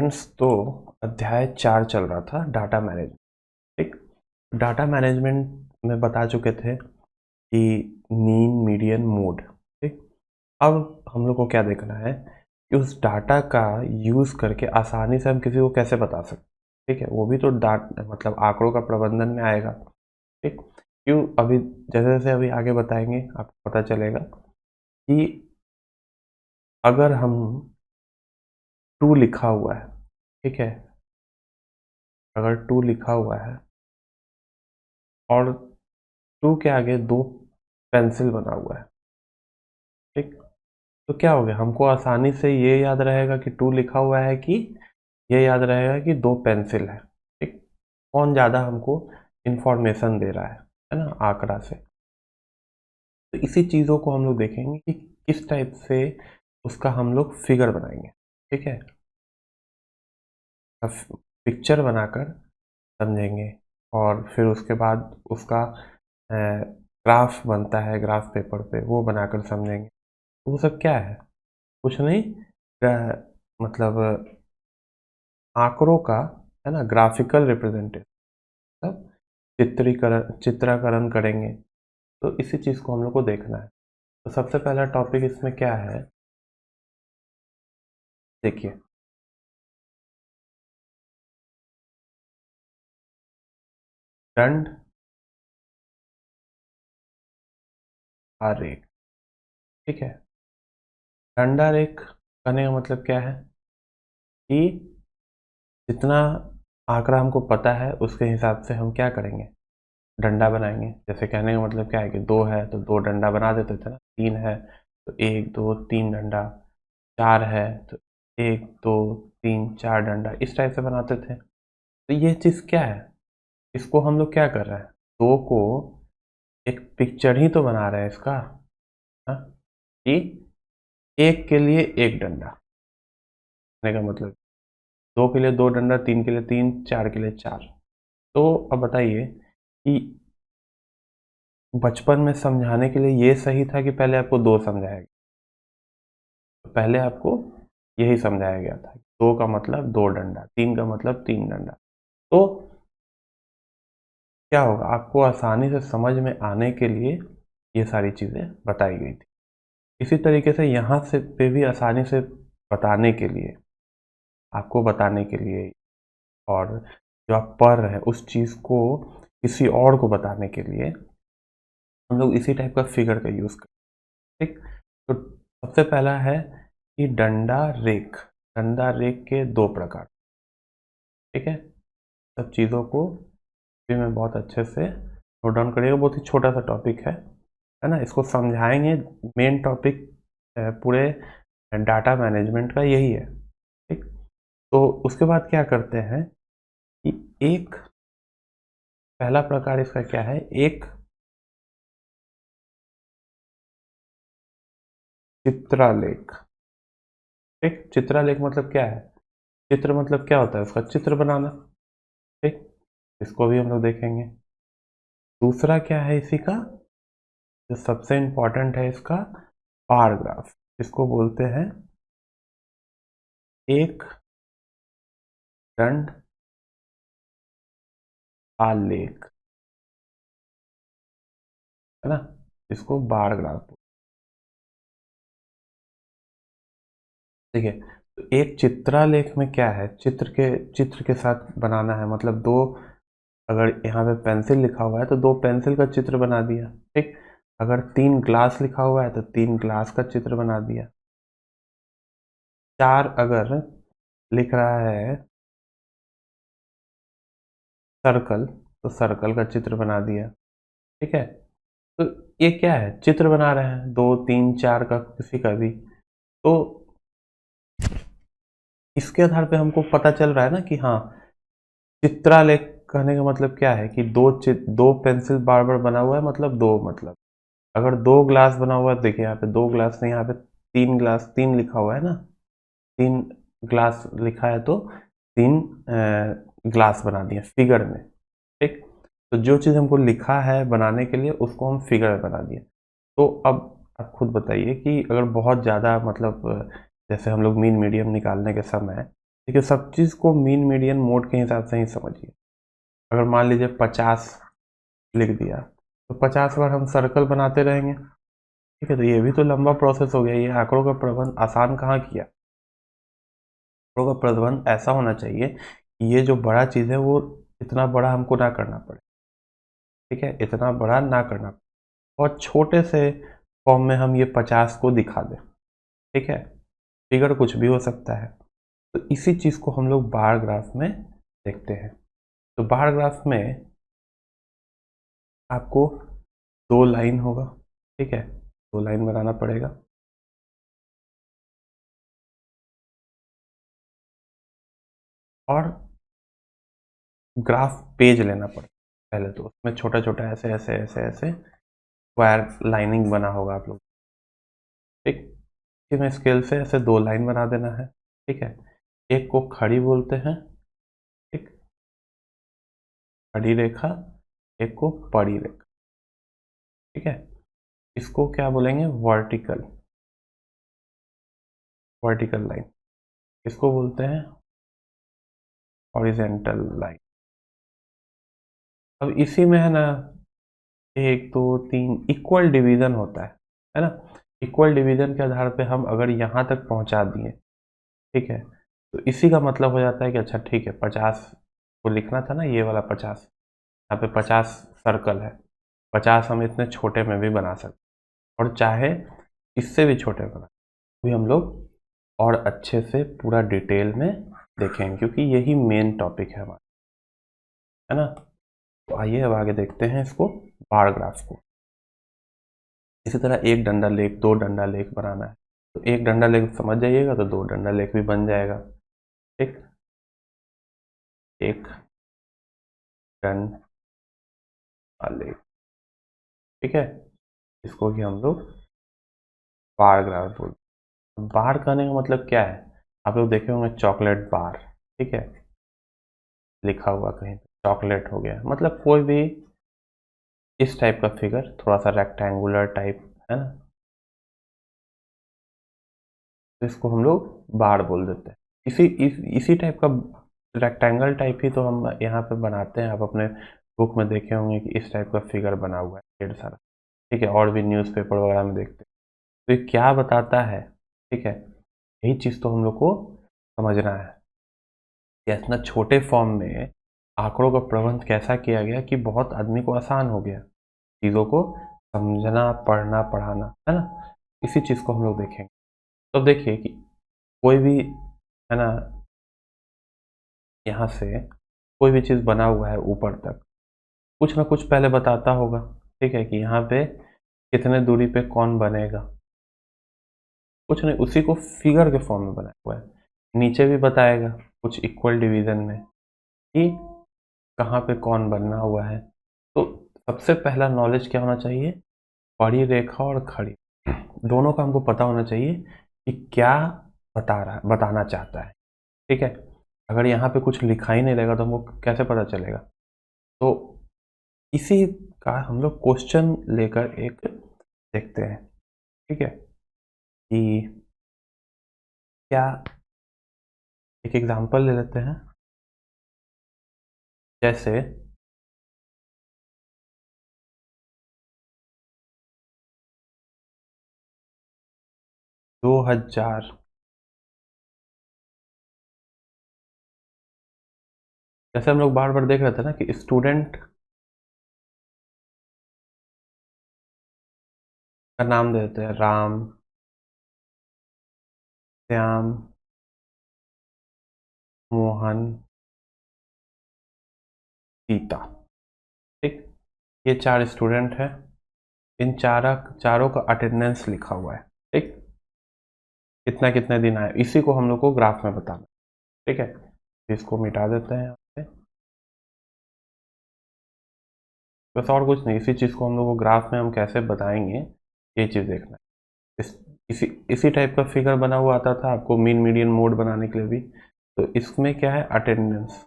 Students, तो अध्याय 4 चल रहा था, डाटा मैनेजमेंट। ठीक, डाटा मैनेजमेंट में बता चुके थे कि मीन, मीडियन, मोड। ठीक, अब हम लोग को क्या देखना है कि उस डाटा का यूज़ करके आसानी से हम किसी को कैसे बता सकते। ठीक है, वो भी तो मतलब आंकड़ों का प्रबंधन में आएगा। ठीक, क्यों अभी जैसे जैसे अभी आगे बताएंगे आपको पता चलेगा कि अगर हम टू लिखा हुआ है, ठीक है, अगर टू लिखा हुआ है और टू के आगे दो पेंसिल बना हुआ है, ठीक, तो क्या हो गया, हमको आसानी से ये याद रहेगा कि टू लिखा हुआ है, कि ये याद रहेगा कि दो पेंसिल है। ठीक, कौन ज़्यादा हमको इंफॉर्मेशन दे रहा है ना, आंकड़ा से। तो इसी चीज़ों को हम लोग देखेंगे कि किस टाइप से उसका हम लोग फिगर बनाएंगे। ठीक है, अब पिक्चर बनाकर समझेंगे और फिर उसके बाद उसका ग्राफ बनता है, ग्राफ पेपर पे वो बनाकर समझेंगे। तो वो सब क्या है, कुछ नहीं, मतलब आंकड़ों का, है ना, ग्राफिकल रिप्रेजेंटेशन, मतलब चित्राकरण करेंगे। तो इसी चीज़ को हम लोग को देखना है। तो सबसे पहला टॉपिक इसमें क्या है, देखिए, दंड आरेख। ठीक है, दंडारेख करने का मतलब क्या है कि जितना आंकड़ा हमको पता है उसके हिसाब से हम क्या करेंगे, डंडा बनाएंगे। जैसे कहने का मतलब क्या है कि दो है तो दो डंडा बना देते थे ना, तीन है तो एक दो तीन डंडा, चार है तो एक दो तीन चार डंडा, इस टाइप से बनाते थे। तो ये चीज़ क्या है, इसको हम लोग क्या कर रहे हैं, दो को एक पिक्चर ही तो बना रहे हैं इसका, हाँ, कि एक के लिए एक डंडा, कहने का मतलब दो के लिए दो डंडा, तीन के लिए तीन, चार के लिए चार। तो अब बताइए कि बचपन में समझाने के लिए ये सही था कि पहले आपको दो समझाया गया। तो पहले आपको यही समझाया गया था, दो का मतलब दो डंडा, तीन का मतलब तीन डंडा। तो क्या होगा, आपको आसानी से समझ में आने के लिए ये सारी चीज़ें बताई गई थी। इसी तरीके से यहाँ से पे भी आसानी से बताने के लिए, आपको बताने के लिए, और जो आप पढ़ रहे हैं उस चीज़ को किसी और को बताने के लिए हम लोग इसी टाइप का फिगर का यूज़ करते हैं। ठीक, तो सबसे पहला है कि डंडा रेख। डंडा रेख के दो प्रकार। ठीक है, सब चीज़ों को भी मैं बहुत अच्छे से नोट डाउन करिएगा, बहुत ही छोटा सा टॉपिक है ना, इसको समझाएंगे। मेन टॉपिक पूरे डाटा मैनेजमेंट का यही है। ठीक, तो उसके बाद क्या करते हैं कि एक पहला प्रकार इसका क्या है, एक चित्रालेख। ठीक, चित्रालेख मतलब क्या है, चित्र मतलब क्या होता है, उसका चित्र बनाना। ठीक, इसको भी हम लोग देखेंगे। दूसरा क्या है इसी का, जो सबसे इंपॉर्टेंट है इसका, बार ग्राफ। इसको बोलते हैं एक दंड आलेख, है ना, इसको बार ग्राफ। ठीक है, तो एक चित्रालेख में क्या है, चित्र के साथ बनाना है, मतलब दो, अगर यहाँ पे पेंसिल लिखा हुआ है तो दो पेंसिल का चित्र बना दिया। ठीक, अगर तीन ग्लास लिखा हुआ है तो तीन ग्लास का चित्र बना दिया। चार अगर लिख रहा है सर्कल तो सर्कल का चित्र बना दिया। ठीक है, तो ये क्या है, चित्र बना रहे हैं, दो तीन चार का किसी का भी। तो इसके आधार पे हमको पता चल रहा है ना कि हाँ, चित्रालेख कहने का मतलब क्या है कि दो पेंसिल बार बार बना हुआ है, मतलब दो, मतलब अगर दो ग्लास बना हुआ है, देखिए यहाँ पे दो ग्लास नहीं, यहाँ पे तीन ग्लास, तीन लिखा हुआ है ना, तीन ग्लास लिखा है तो तीन ग्लास बना दिए फिगर में। ठीक, तो जो चीज़ हमको लिखा है बनाने के लिए उसको हम फिगर में बना दिए। तो अब आप खुद बताइए कि अगर बहुत ज़्यादा, मतलब जैसे हम लोग मीन मीडियम निकालने के समय ठीक है, सब चीज़ को मीन मीडियन मोड के हिसाब से ही समझिए। अगर मान लीजिए 50 लिख दिया तो 50 बार हम सर्कल बनाते रहेंगे। ठीक है, तो ये भी तो लंबा प्रोसेस हो गया। ये आंकड़ों का प्रबंध आसान कहाँ किया। आंकड़ों का प्रबंध ऐसा होना चाहिए कि ये जो बड़ा चीज़ है वो इतना बड़ा हमको ना करना पड़े। ठीक है, इतना बड़ा ना करना पड़े और छोटे से फॉर्म में हम ये 50 को दिखा दें। ठीक है, फिगर कुछ भी हो सकता है। तो इसी चीज़ को हम लोग बार ग्राफ में देखते हैं। तो बार ग्राफ में आपको 2 लाइन होगा। ठीक है, 2 लाइन बनाना पड़ेगा और ग्राफ पेज लेना पड़ेगा। पहले तो उसमें छोटा छोटा ऐसे ऐसे ऐसे ऐसे स्क्वायर लाइनिंग बना होगा आप लोग। ठीक, इसी में स्केल से ऐसे 2 लाइन बना देना है। ठीक है, एक को खड़ी बोलते हैं। ठीक, खड़ी रेखा, एक को पड़ी रेखा। ठीक है, इसको क्या बोलेंगे, वर्टिकल, वर्टिकल लाइन। इसको बोलते हैं हॉरिजेंटल लाइन। अब इसी में है ना 1 2 3 इक्वल डिवीजन होता है ना। इक्वल डिवीजन के आधार पे हम अगर यहाँ तक पहुँचा दिए, ठीक है, तो इसी का मतलब हो जाता है कि अच्छा ठीक है 50 को लिखना था ना, ये वाला 50, यहाँ पे 50 सर्कल है। 50 हम इतने छोटे में भी बना सकते और चाहे इससे भी छोटे बना, भी हम लोग और अच्छे से पूरा डिटेल में देखेंगे क्योंकि यही मेन टॉपिक है हमारा, है ना। तो आइए अब आगे देखते हैं इसको, बार ग्राफ को। इसी तरह एक डंडा लेख, 2 डंडा लेख बनाना है तो एक डंडा लेख समझ जाइएगा तो 2 डंडा लेख भी बन जाएगा। ठीक, एक डंडा लेख। ठीक है, इसको भी हम लोग बार ग्राफ बोलते हैं। बार कहने का मतलब क्या है, आप लोग देखे होंगे चॉकलेट बार। ठीक है, लिखा हुआ कहीं चॉकलेट हो गया, मतलब कोई भी इस टाइप का फिगर, थोड़ा सा रेक्टेंगुलर टाइप, है ना, तो इसको हम लोग बार बोल देते हैं। इसी टाइप का रेक्टेंगल टाइप ही तो हम यहाँ पे बनाते हैं। आप अपने बुक में देखे होंगे कि इस टाइप का फिगर बना हुआ है ढेर सारा। ठीक है, और भी न्यूज़पेपर वगैरह में देखते हैं। तो ये क्या बताता है, ठीक है, यही चीज़ तो हम लोग को समझना है कि इतना छोटे फॉर्म में आंकड़ों का प्रबंध कैसा किया गया कि बहुत आदमी को आसान हो गया चीज़ों को समझना, पढ़ना, पढ़ाना, है ना। इसी चीज़ को हम लोग देखेंगे। तो देखिए कि कोई भी, है ना, यहाँ से कोई भी चीज़ बना हुआ है ऊपर तक, कुछ ना कुछ पहले बताता होगा। ठीक है, कि यहाँ पे कितने दूरी पे कौन बनेगा, कुछ नहीं, उसी को फिगर के फॉर्म में बनाया हुआ है। नीचे भी बताएगा कुछ इक्वल डिवीजन में कि कहाँ पे कौन बनना हुआ है। तो सबसे पहला नॉलेज क्या होना चाहिए, पड़ी रेखा और खड़ी दोनों का हमको पता होना चाहिए कि क्या बताना चाहता है। ठीक है, अगर यहाँ पे कुछ लिखा ही नहीं रहेगा तो हमको कैसे पता चलेगा। तो इसी का हम लोग क्वेश्चन लेकर एक देखते हैं। ठीक है, कि क्या, एक एग्जांपल ले लेते हैं। जैसे 2000, जैसे हम लोग बार बार देख रहे थे ना कि स्टूडेंट का नाम दे देते हैं, राम, श्याम, मोहन, सीता। ठीक, ये 4 स्टूडेंट हैं। इन चारों का अटेंडेंस लिखा हुआ है। ठीक, कितना कितने दिन आए, इसी को हम लोग को ग्राफ में बताना। ठीक है, इसको मिटा देते हैं यहाँ से। बस और कुछ नहीं, इसी चीज़ को हम लोग को ग्राफ में हम कैसे बताएंगे ये चीज़ देखना है। इस इसी टाइप का फिगर बना हुआ आता था आपको मीन मीडियन मोड बनाने के लिए भी। तो इसमें क्या है, अटेंडेंस।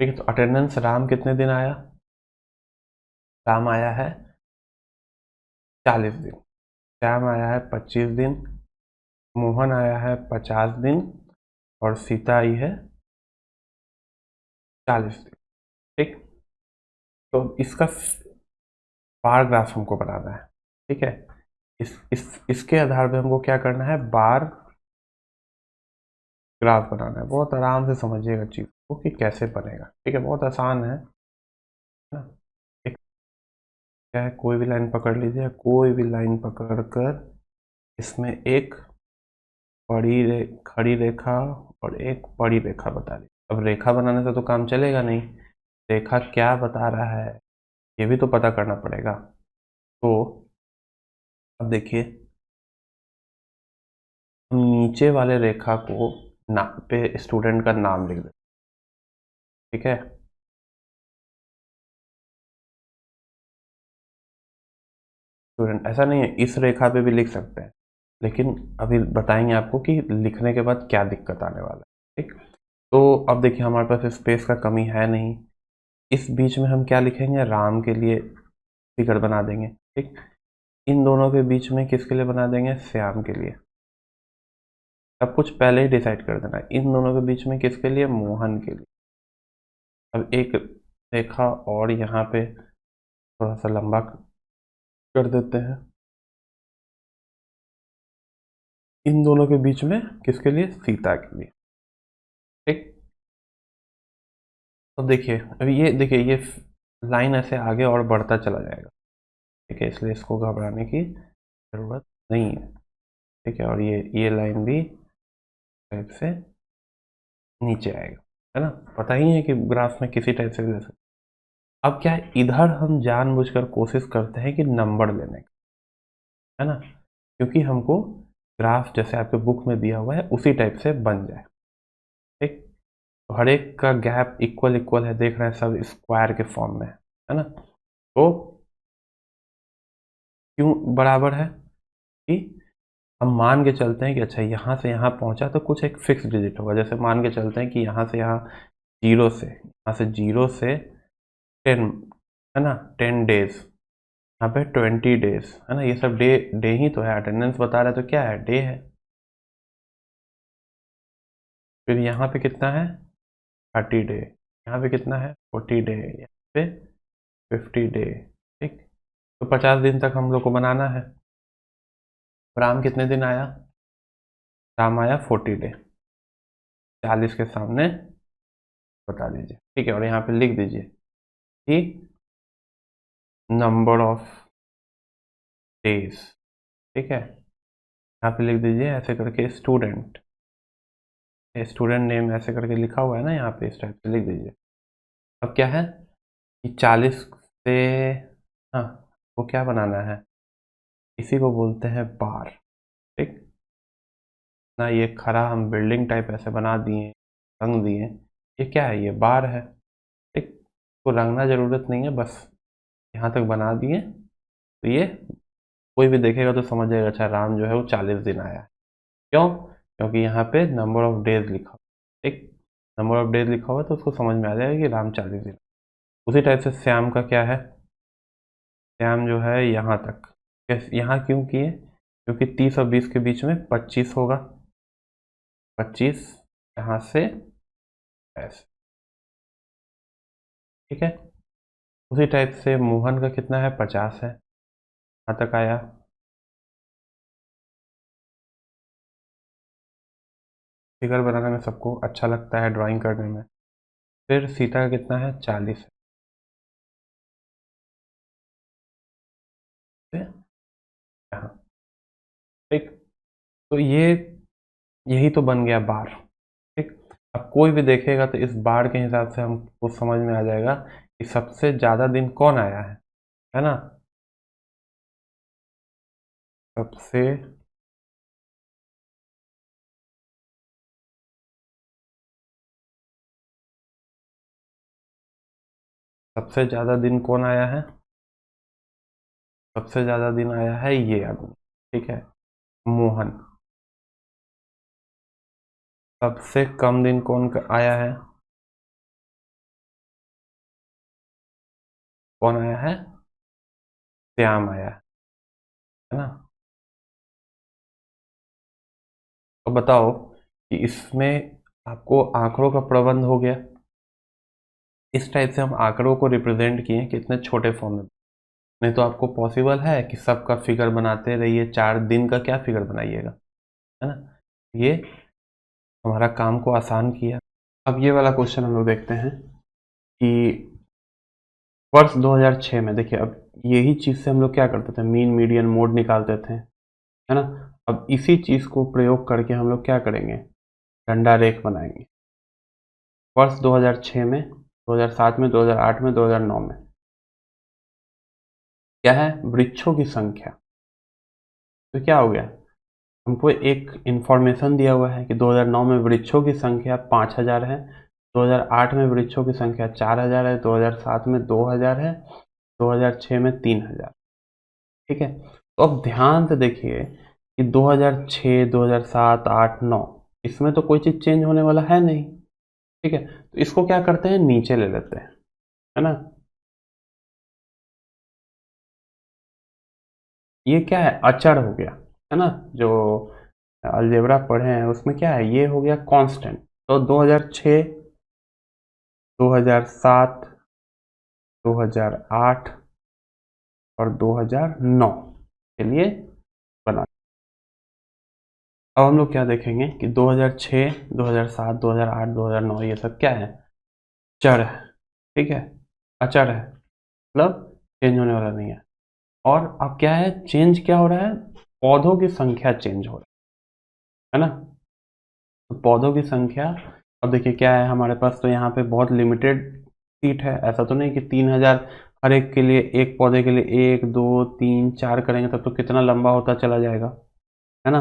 ठीक है, तो अटेंडेंस राम कितने दिन आया? राम आया है 40 दिन, श्याम आया है 25 दिन, मोहन आया है 50 दिन, और सीता आई है 40 दिन। ठीक, तो इसका बार ग्राफ हमको बनाना है। ठीक है, इसके आधार पे हमको क्या करना है, बार ग्राफ बनाना है। बहुत आराम से समझिएगा चीज को कि कैसे बनेगा। ठीक है, बहुत आसान है ना। एक क्या है, कोई भी लाइन पकड़ लीजिए, कोई भी लाइन पकड़ कर इसमें एक खड़ी रेखा और एक बड़ी रेखा बता दी। अब रेखा बनाने से तो काम चलेगा नहीं, रेखा क्या बता रहा है ये भी तो पता करना पड़ेगा। तो अब देखिए, हम नीचे वाले रेखा को पे स्टूडेंट का नाम लिख दें। ठीक है, स्टूडेंट ऐसा नहीं है, इस रेखा पे भी लिख सकते हैं, लेकिन अभी बताएंगे आपको कि लिखने के बाद क्या दिक्कत आने वाला है। ठीक, तो अब देखिए हमारे पास स्पेस का कमी है नहीं, इस बीच में हम क्या लिखेंगे, राम के लिए फिगर बना देंगे। ठीक, इन दोनों के बीच में किसके लिए बना देंगे, श्याम के लिए। सब कुछ पहले ही डिसाइड कर देना। इन दोनों के बीच में किसके लिए, मोहन के लिए। अब एक रेखा और यहाँ पे थोड़ा सा लंबा कर देते हैं, इन दोनों के बीच में किसके लिए, सीता के लिए। ठीक, तो देखिए अभी ये देखिए, ये लाइन ऐसे आगे और बढ़ता चला जाएगा। ठीक है, इसलिए इसको घबराने की जरूरत नहीं है। ठीक है, और ये लाइन भी टाइप से नीचे आएगा, है ना। पता ही है कि ग्राफ में किसी टाइप से भी ले सकते। अब क्या है, इधर हम जानबूझकर कोशिश करते हैं कि नंबर लेने का, है ना, क्योंकि हमको ग्राफ जैसे आपके बुक में दिया हुआ है उसी टाइप से बन जाए। ठीक, तो हर एक का गैप इक्वल इक्वल है, देख रहे हैं सब स्क्वायर के फॉर्म में है ना। तो क्यों बराबर है कि हम मान के चलते हैं कि अच्छा यहाँ से यहाँ पहुँचा तो कुछ एक फिक्स डिजिट होगा। जैसे मान के चलते हैं कि यहाँ से यहाँ जीरो से 10, है ना, 10 डेज, यहाँ पे 20 डेज, है ना, ये सब डे डे ही तो है, अटेंडेंस बता रहा है तो क्या है, डे है। फिर यहाँ पे कितना है, 30 डे, यहाँ पे कितना है, 40 डे, यहाँ पे 50 डे। ठीक, तो 50 दिन तक हम लोग को बनाना है। राम कितने दिन आया, राम आया 40 डे, 40 के सामने बता दीजिए। ठीक है, और यहाँ पे लिख दीजिए कि नंबर ऑफ डेज। ठीक है, यहाँ पे लिख दीजिए ऐसे करके स्टूडेंट, स्टूडेंट नेम ऐसे करके लिखा हुआ है ना यहाँ पे, इस टाइप से लिख दीजिए। अब क्या है कि 40 से, हाँ, वो क्या बनाना है, इसी को बोलते हैं बार। ठीक ना, ये खरा हम बिल्डिंग टाइप ऐसे बना दिए, रंग दिए, ये क्या है, ये बार है। ठीक, तो रंगना जरूरत नहीं है, बस यहाँ तक बना दिए, तो ये कोई भी देखेगा तो समझ जाएगा अच्छा राम जो है वो 40 दिन आया है। क्यों, क्योंकि यहाँ पे नंबर ऑफ डेज लिखा हुआ। ठीक, नंबर ऑफ डेज लिखा हुआ है तो उसको समझ में आ जाएगा कि राम 40 दिन। उसी टाइप से श्याम का क्या है, श्याम जो है यहाँ तक, यहाँ क्यों किए, क्योंकि 30 और 20 के बीच में 25 होगा, 25 यहाँ से ऐसे। ठीक है, उसी टाइप से मोहन का कितना है, 50 है, यहाँ तक आया। फिगर बनाने में सबको अच्छा लगता है, ड्राइंग करने में। फिर सीता का कितना है, 40 है यहाँ। ठीक, तो यही तो बन गया बार। ठीक, अब कोई भी देखेगा तो इस बार के हिसाब से हमको समझ में आ जाएगा कि सबसे ज़्यादा दिन कौन आया है ना। सबसे सबसे ज़्यादा दिन कौन आया है, सबसे ज़्यादा दिन आया है ये आदमी। ठीक है, मोहन। सबसे कम दिन कौन आया है, कौन आया है? श्याम आया है ना। तो बताओ कि इसमें आपको आंकड़ों का प्रबंध हो गया। इस टाइप से हम आंकड़ों को रिप्रेजेंट किए कितने छोटे फॉर्म में। नहीं तो आपको पॉसिबल है कि सबका फिगर बनाते रहिए, 4 दिन का क्या फिगर बनाइएगा, है ना। ये हमारा काम को आसान किया। अब ये वाला क्वेश्चन हम लोग देखते हैं कि वर्ष 2006 में, देखिए अब यही चीज़ से हम लोग क्या करते थे, मीन मीडियन मोड निकालते थे, है ना। अब इसी चीज़ को प्रयोग करके हम लोग क्या करेंगे, डंडा रेख बनाएंगे। वर्ष 2006 में, 2007 में, 2008 में, 2009 में क्या है, वृक्षों की संख्या। तो क्या हो गया, हमको एक इंफॉर्मेशन दिया हुआ है कि 2009 में वृक्षों की संख्या 5000 है, 2008 में वृक्षों की संख्या 4000 है, 2007 में 2000 है, 2006 में 3000। ठीक है। तो अब ध्यान से देखिए कि 2006, 2007, 8, 9 इसमें तो कोई चीज़ चेंज होने वाला है नहीं। ठीक है, तो इसको क्या करते हैं, नीचे ले लेते हैं, है ना। ये क्या है, अचर हो गया, है ना। जो अलजेब्रा पढ़े हैं उसमें क्या है, ये हो गया कांस्टेंट। तो 2006, 2007, 2008 और 2009 के लिए बना। अब हम लोग क्या देखेंगे कि 2006, 2007, 2008, 2009 ये सब क्या है, चर है। ठीक है, अचर है, मतलब चेंज होने वाला नहीं है। और अब क्या है, चेंज क्या हो रहा है, पौधों की संख्या चेंज हो रहा है ना। तो पौधों की संख्या, अब देखिए क्या है, हमारे पास तो यहाँ पे बहुत लिमिटेड सीट है। ऐसा तो नहीं कि 3000 हर एक के लिए, एक पौधे के लिए 1, 2, 3, 4 करेंगे तब तो कितना लंबा होता चला जाएगा, है ना।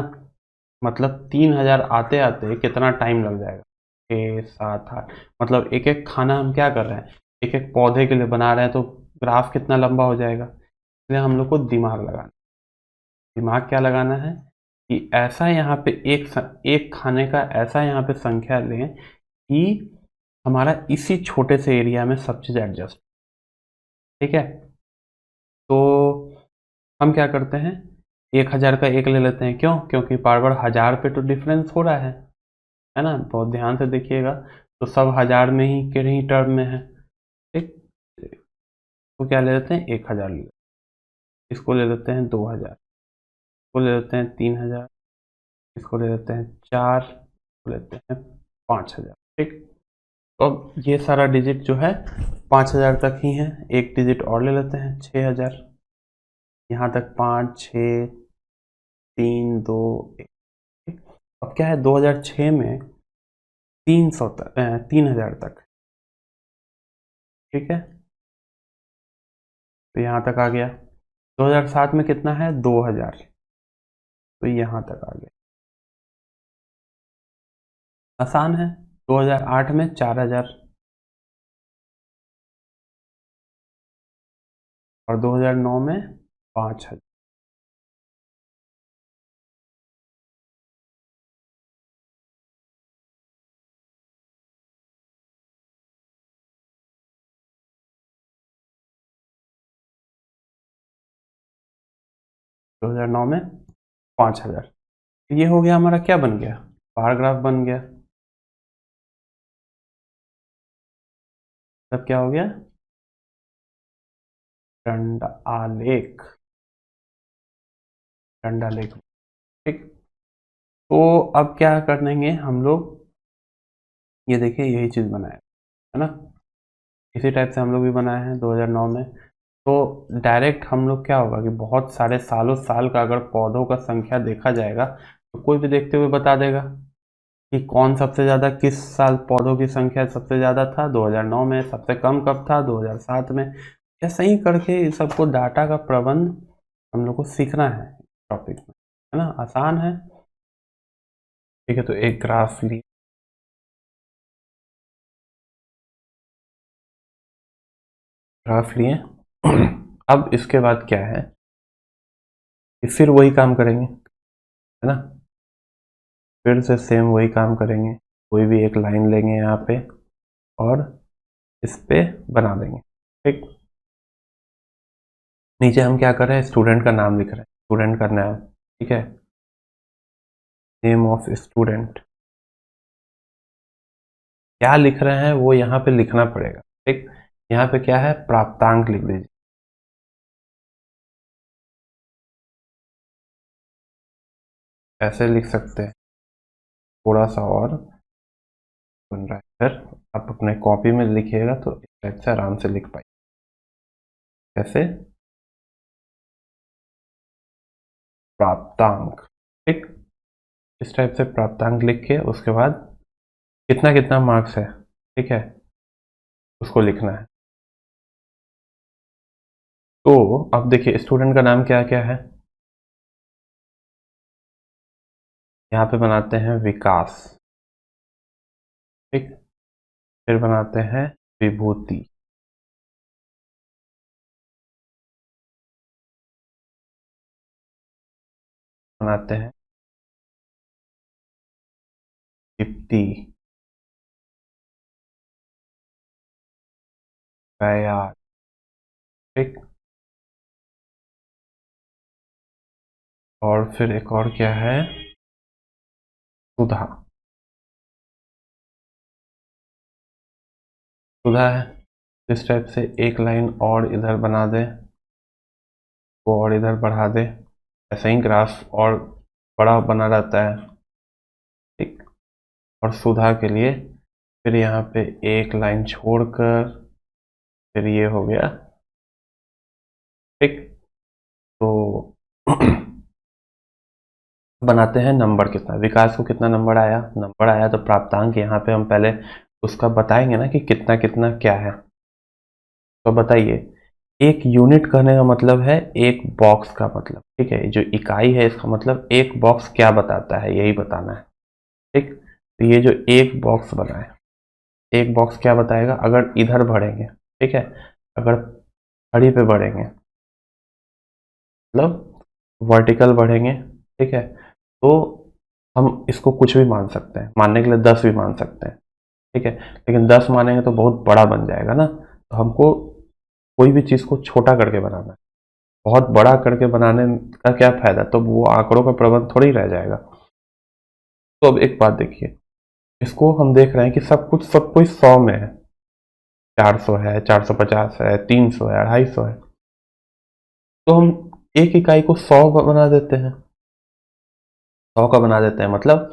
मतलब 3000 आते आते कितना टाइम लग जाएगा, 6, 7, 8, मतलब एक एक खाना हम क्या कर रहे हैं, एक एक पौधे के लिए बना रहे हैं, तो ग्राफ कितना लंबा हो जाएगा। इसलिए हम लोग को दिमाग लगाना, दिमाग क्या लगाना है कि ऐसा यहाँ पे एक खाने का ऐसा यहाँ पे संख्या लें कि हमारा इसी छोटे से एरिया में सब चीज़ एडजस्ट। ठीक है, तो हम क्या करते हैं, 1000 का एक ले लेते हैं, क्यों, क्योंकि बार बार 1000 पे तो डिफरेंस हो रहा है ना। बहुत ध्यान से देखिएगा, तो सब 1000 में ही के ही टर्म में है। ठीक, तो क्या ले लेते हैं, 1000 ले लेते हैं, इसको ले लेते हैं 2000, इसको ले लेते हैं 3000, इसको ले लेते हैं 4, इसको लेते हैं 5000। ठीक, तो अब ये सारा डिजिट जो है 5000 तक ही है, एक डिजिट और ले लेते हैं 6000, यहाँ तक 5, 6, 3, 2, 1। अब क्या है, 2006 में 300 तक, 3000 तक। ठीक है, तो यहाँ तक आ गया। 2007 में कितना है, 2000, तो यहाँ तक आ गया। आसान है। 2008 में 4000 और 2009 में 5000। 2009 में 5000, ये हो गया हमारा, क्या बन गया, बार ग्राफ बन गया। तब क्या हो गया, डंडा आलेख, डंडा लेख। ठीक, तो अब क्या करेंगे हम लोग, ये देखिए यही चीज़ बनाया है ना, इसी टाइप से हम लोग भी बनाए हैं 2009 में। तो डायरेक्ट हम लोग क्या होगा कि बहुत सारे सालों साल का अगर पौधों का संख्या देखा जाएगा तो कोई भी देखते हुए बता देगा कि कौन सबसे ज़्यादा, किस साल पौधों की संख्या सबसे ज़्यादा था, 2009 में, सबसे कम कब था, 2007 में। ऐसा ही करके इस सबको डाटा का प्रबंध हम लोग को सीखना है टॉपिक में, है ना, आसान है। ठीक है, तो एक ग्राफ लिए, ग्राफ लिए। अब इसके बाद क्या है कि फिर वही काम करेंगे, है ना, फिर से सेम वही काम करेंगे। कोई भी एक लाइन लेंगे यहाँ पे और इस पे बना देंगे। ठीक, नीचे हम क्या कर रहे हैं, स्टूडेंट का नाम लिख रहे हैं, स्टूडेंट का नाम, ठीक है, नेम ऑफ स्टूडेंट। क्या लिख रहे हैं वो यहाँ पे लिखना पड़ेगा, ठीक। यहाँ पे क्या है, प्राप्तांक लिख दीजिए। ऐसे लिख सकते हैं, थोड़ा सा और बन रहा है, फिर आप अपने कॉपी में लिखिएगा तो इस टाइप से आराम से लिख पाइए। कैसे, प्राप्तांक, ठीक। इस टाइप से प्राप्तांक लिख के उसके बाद कितना कितना मार्क्स है, ठीक है, उसको लिखना है। तो अब देखिए स्टूडेंट का नाम क्या क्या है, यहाँ पे बनाते हैं विकास, ठीक। फिर बनाते हैं विभूति, बनाते हैं दीप्ति, फैयाज, ठीक। और फिर एक और क्या है, सुधा, सुधा है। इस टाइप से एक लाइन और इधर बना दे, वो और इधर बढ़ा दे, ऐसे ही ग्राफ और बड़ा बना रहता है, ठीक। और सुधा के लिए फिर यहाँ पे एक लाइन छोड़कर फिर ये हो गया, ठीक। तो बनाते हैं नंबर कितना, विकास को कितना नंबर आया, नंबर आया तो प्राप्तांक यहाँ पे हम पहले उसका बताएंगे ना कि कितना कितना क्या है। तो बताइए, एक यूनिट कहने का मतलब है एक बॉक्स का मतलब, ठीक है, जो इकाई है इसका मतलब एक बॉक्स क्या बताता है यही बताना है, ठीक। तो ये जो एक बॉक्स बना है, एक बॉक्स क्या बताएगा, अगर इधर बढ़ेंगे, ठीक है, अगर खड़ी पे बढ़ेंगे मतलब वर्टिकल बढ़ेंगे, ठीक है, तो हम इसको कुछ भी मान सकते हैं, मानने के लिए 10 भी मान सकते हैं, ठीक है। लेकिन 10 मानेंगे तो बहुत बड़ा बन जाएगा ना, तो हमको कोई भी चीज़ को छोटा करके बनाना है। बहुत बड़ा करके बनाने का क्या फायदा, तो वो आंकड़ों का प्रबंध थोड़ी रह जाएगा। तो अब एक बात देखिए, इसको हम देख रहे हैं कि सब कुछ 100 में है, 400 है, 450 है, 300 है, 250 है, तो हम एक इकाई को 100 बना देते हैं, 100 का बना देते हैं, मतलब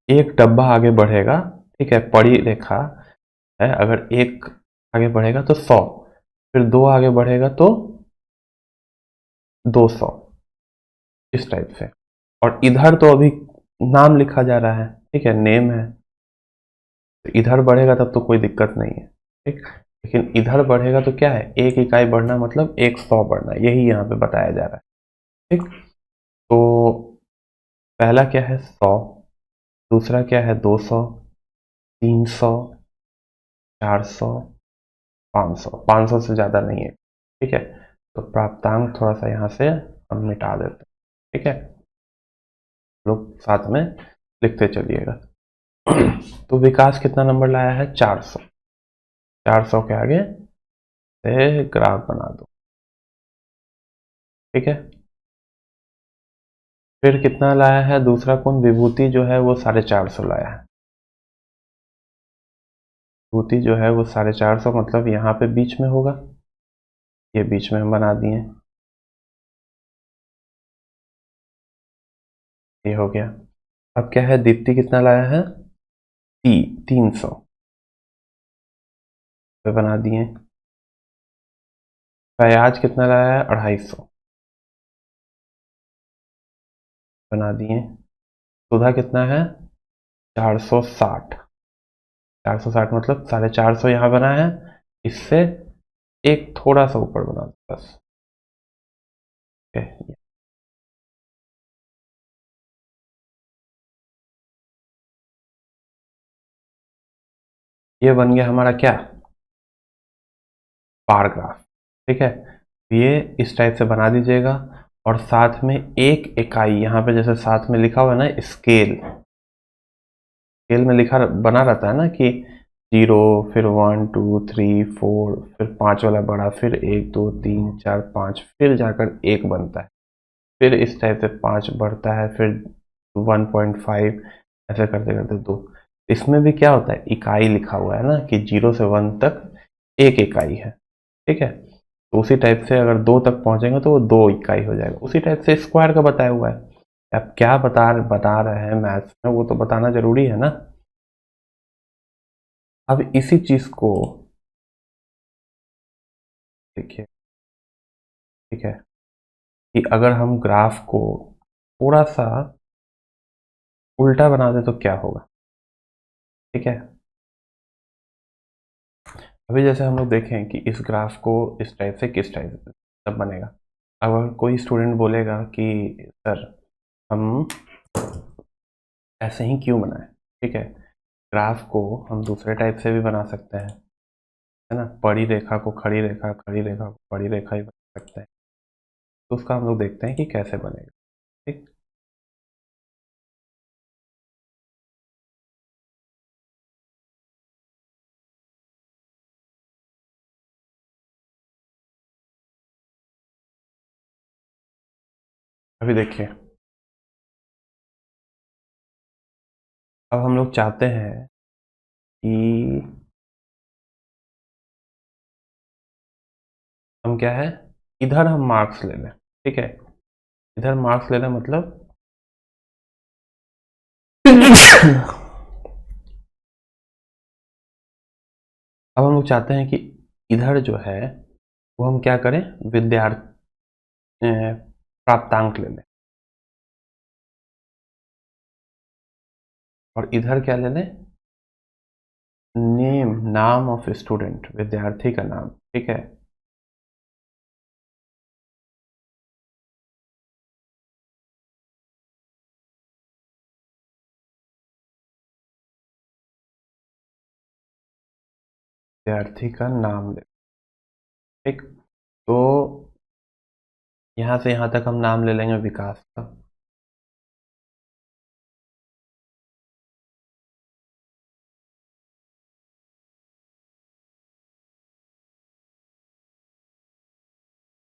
एक डब्बा आगे बढ़ेगा, ठीक है, पड़ी रेखा है, अगर एक आगे बढ़ेगा तो 100, फिर दो आगे बढ़ेगा तो 200, इस टाइप से। और इधर तो अभी नाम लिखा जा रहा है, ठीक है, नेम है, तो इधर बढ़ेगा तब तो कोई दिक्कत नहीं है, ठीक। लेकिन इधर बढ़ेगा तो क्या है, एक इकाई बढ़ना मतलब एक 100 बढ़ना, यही यहाँ पे बताया जा रहा है, ठीक। तो पहला क्या है 100, दूसरा क्या है 200, 300, 400, 500, 500 से ज़्यादा नहीं है, ठीक है। तो प्राप्तांक थोड़ा सा यहाँ से हम मिटा देते हैं, ठीक है, लोग साथ में लिखते चलिएगा। तो विकास कितना नंबर लाया है, 400, 400 के आगे से ग्राफ बना दो, ठीक है। फिर कितना लाया है दूसरा कौन, विभूति जो है वो 450 लाया है, विभूति जो है वो 450, मतलब यहाँ पे बीच में होगा, ये बीच में हम बना दिए, ये हो गया। अब क्या है, दीप्ति कितना लाया है, 300 पे बना दिए। फयाज कितना लाया है, 250 बना दिए। सुधा कितना है, 460, 460 मतलब 450 यहाँ बना है, इससे एक थोड़ा सा ऊपर बना दो बस, ठीक है। ये बन गया हमारा क्या, बार ग्राफ, ठीक है। ये इस टाइप से बना दीजिएगा, और साथ में एक इकाई यहाँ पे जैसे साथ में लिखा हुआ है ना, स्केल, स्केल में लिखा बना रहता है ना कि 0, फिर 1 2 3 4, फिर 5 वाला बड़ा, फिर 1 2 3 4 5, फिर जाकर 1 बनता है, फिर इस टाइप से 5 बढ़ता है, फिर 1.5, ऐसे करते करते 2। इसमें भी क्या होता है, इकाई लिखा हुआ है ना कि 0 से 1 तक 1 इकाई है, ठीक है। तो उसी टाइप से अगर 2 तक पहुंचेंगे तो वो 2 इकाई हो जाएगा। उसी टाइप से स्क्वायर का बताया हुआ है। अब क्या बता रहे हैं मैथ्स में, वो तो बताना जरूरी है ना। अब इसी चीज को देखिए, ठीक है, कि अगर हम ग्राफ को थोड़ा सा उल्टा बना दे तो क्या होगा, ठीक है। अभी जैसे हम लोग देखें कि इस ग्राफ को इस टाइप से किस टाइप से तब बनेगा। अगर कोई स्टूडेंट बोलेगा कि सर हम ऐसे ही क्यों बनाएं, ठीक है, ग्राफ को हम दूसरे टाइप से भी बना सकते हैं, है ना, बड़ी रेखा को खड़ी रेखा, खड़ी रेखा को बड़ी रेखा ही बना सकते हैं। तो उसका हम लोग देखते हैं कि कैसे बनेगा, ठीक। अभी देखिए, अब हम लोग चाहते हैं कि हम क्या है, इधर हम मार्क्स ले लें, ठीक है, इधर मार्क्स लेना मतलब अब हम लोग चाहते हैं कि इधर जो है वो हम क्या करें, विद्यार्थी प्राप्तांक ले लें, और इधर क्या ले लें, नेम, नाम ऑफ स्टूडेंट, विद्यार्थी का नाम, ठीक है। विद्यार्थी का नाम ले, ठीक। तो यहाँ से यहाँ तक हम नाम ले लेंगे विकास का,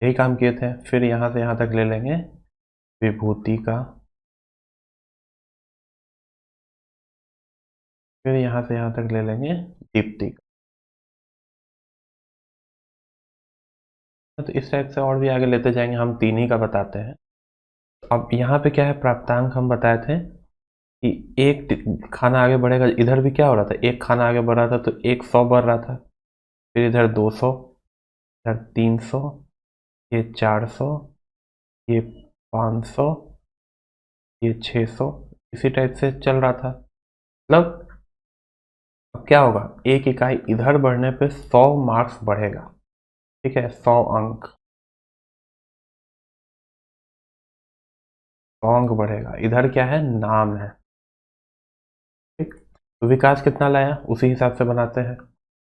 यही काम किए थे। फिर यहाँ से यहाँ तक ले लेंगे विभूति का, फिर यहाँ से यहाँ तक ले लेंगे दीप्ति का। तो इस टाइप से और भी आगे लेते जाएंगे, हम 3 ही का बताते हैं। अब यहाँ पे क्या है, प्राप्तांक हम बताए थे कि एक खाना आगे बढ़ेगा, इधर भी क्या हो रहा था, एक खाना आगे बढ़ रहा था तो 100 बढ़ रहा था, फिर इधर 200, इधर 300, ये 400, ये 500, ये 600, इसी टाइप से चल रहा था। मतलब अब क्या होगा, एक इकाई इधर बढ़ने पे 100 मार्क्स बढ़ेगा, ठीक है, 100 अंक, 100 अंक बढ़ेगा। इधर क्या है, नाम है, ठीक। तो विकास कितना लाया उसी हिसाब से बनाते हैं।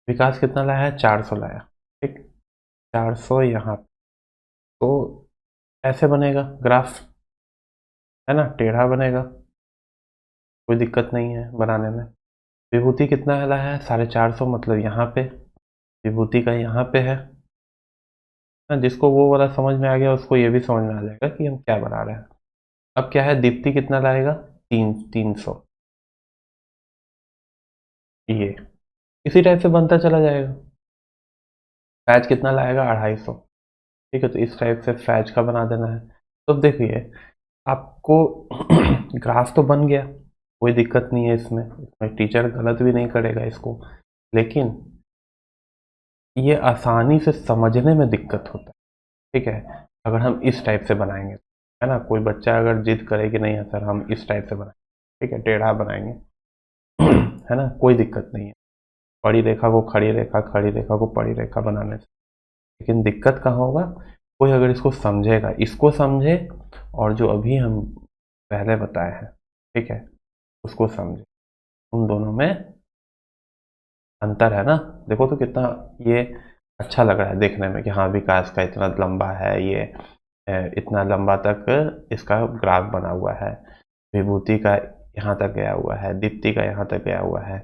विकास कितना लाया है, 400 लाया, ठीक, 400 यहाँ। तो ऐसे बनेगा ग्राफ, है ना, टेढ़ा बनेगा, कोई दिक्कत नहीं है बनाने में। विभूति कितना लाया है, 450, मतलब यहाँ पे विभूति का यहाँ पे है ना। जिसको वो वाला समझ में आ गया उसको ये भी समझ में आ जाएगा कि हम क्या बना रहे हैं। अब क्या है, दीप्ति कितना लाएगा, 300, ये इसी टाइप से बनता चला जाएगा। फैज कितना लाएगा, 250, ठीक है। तो इस टाइप से फैज का बना देना है। तो देखिए आपको ग्राफ तो बन गया, कोई दिक्कत नहीं है इसमें टीचर गलत भी नहीं करेगा इसको, लेकिन ये आसानी से समझने में दिक्कत होता है, ठीक है, अगर हम इस टाइप से बनाएंगे, है ना। कोई बच्चा अगर जिद करे कि नहीं है सर हम इस टाइप से बनाएंगे, ठीक है, टेढ़ा बनाएंगे, है ना, कोई दिक्कत नहीं है, बड़ी रेखा को खड़ी रेखा, खड़ी रेखा को बड़ी रेखा बनाने से। लेकिन दिक्कत कहाँ होगा, कोई अगर इसको समझेगा, इसको समझे, और जो अभी हम पहले बताए हैं, ठीक है, उसको समझे, उन दोनों में अंतर है ना। देखो तो कितना ये अच्छा लग रहा है देखने में कि हाँ विकास का इतना लंबा है ये, इतना लंबा तक इसका ग्राफ बना हुआ है, विभूति का यहाँ तक गया हुआ है, दीप्ति का यहाँ तक गया हुआ है।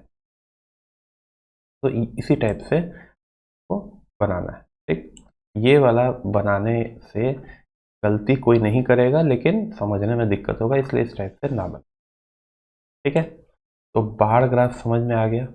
तो इसी टाइप से वो बनाना है। ठीक, ये वाला बनाने से गलती कोई नहीं करेगा, लेकिन समझने में दिक्कत होगा, इसलिए इस टाइप से ना बने। ठीक है, तो बार ग्राफ समझ में आ गया।